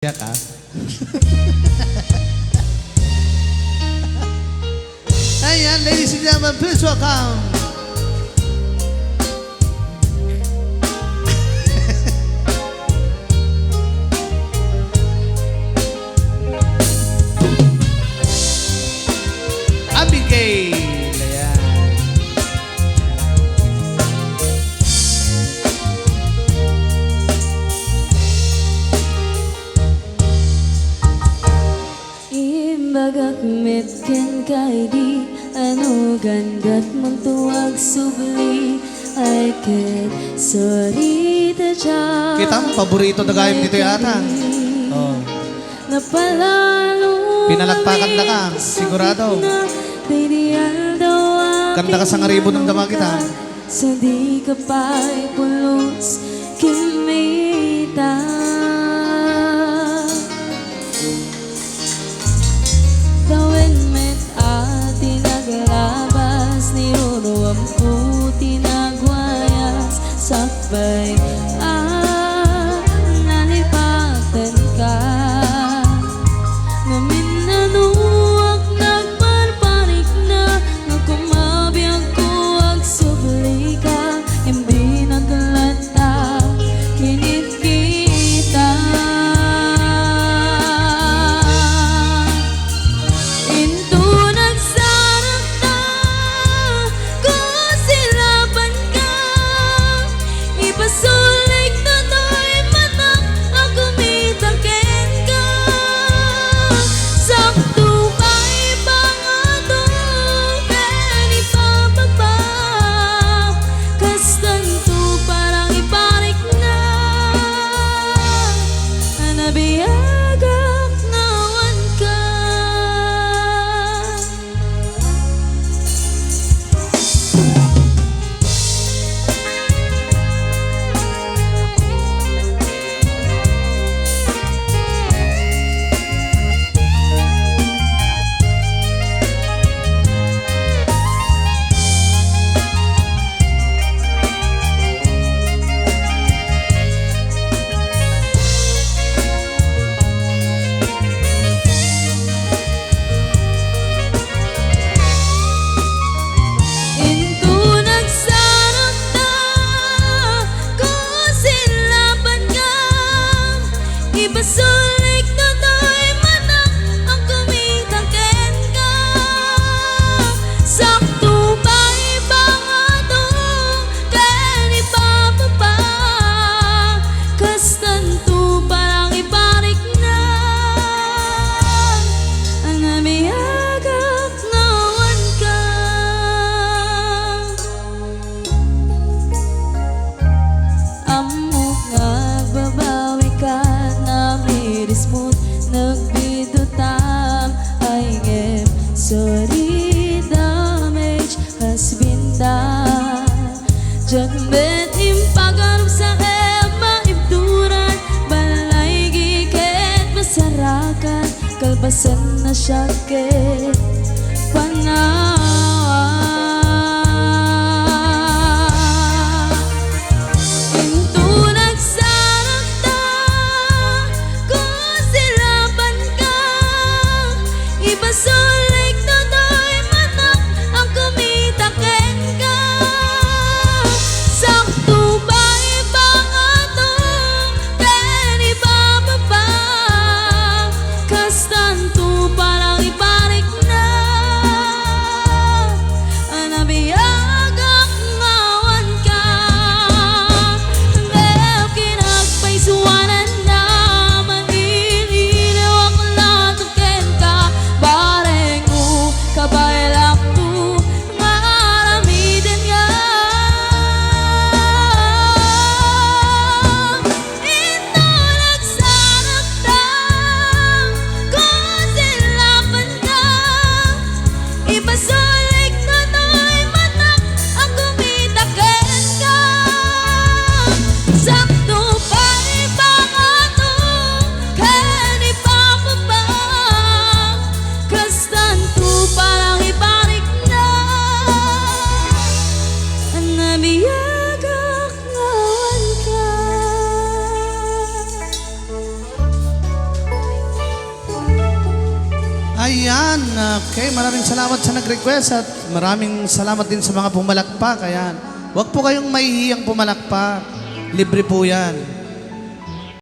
Ya kan? Ayan, ladies and gentlemen, please welcome Abigail. Ayan. Imbagak metken kay di ano gandat mong tuwag subli ay ket sorry ta siya. Kita mo, paborito na gayam dito yata. Oh. Napalalo Pinalakpakan na ka, sigurado. Ganda ka sa ngaribo ng dama kita. Sa di ka pa'y pulos kimita. Tawin met ati naglabas ni Roro ang puti nagwayas sakbay nalipatan ka namin nanuwag nagparpanik na nagkumabiyag ko ag subli ka hindi naglata kinit kita. Into nagsarap ta kung silaban ka ipasulik na do'y manak ang kumitakin ka sakto ba'y bangado kan ipababa kastanto parang iparik na nabiyagak nawan ka. Into nagsarap ta kung silaban ka ipasulik na do'y manak ang kumitakin ka sakto ba'y bangado kan ipababa kastanto parang iparik na namiyagak nawan ka. Amok nagbabawi ka na miris mo't nagbidutam ay ngem sorry damage has been done jagmet impagarap sa maibduran balay giket masarakan kalbasan na syakit panawa. Into nagsarap ta kung silaban ka ipasulik na do'y manak ang kumitakin ka sakto ba'y bangado kan ibababa kastanto parang iparik na Ayan, okay. Maraming salamat sa nag-request at maraming salamat din sa mga pumalakpak. Ayan. Huwag po kayong mahihiyang pumalakpak. Libre po yan.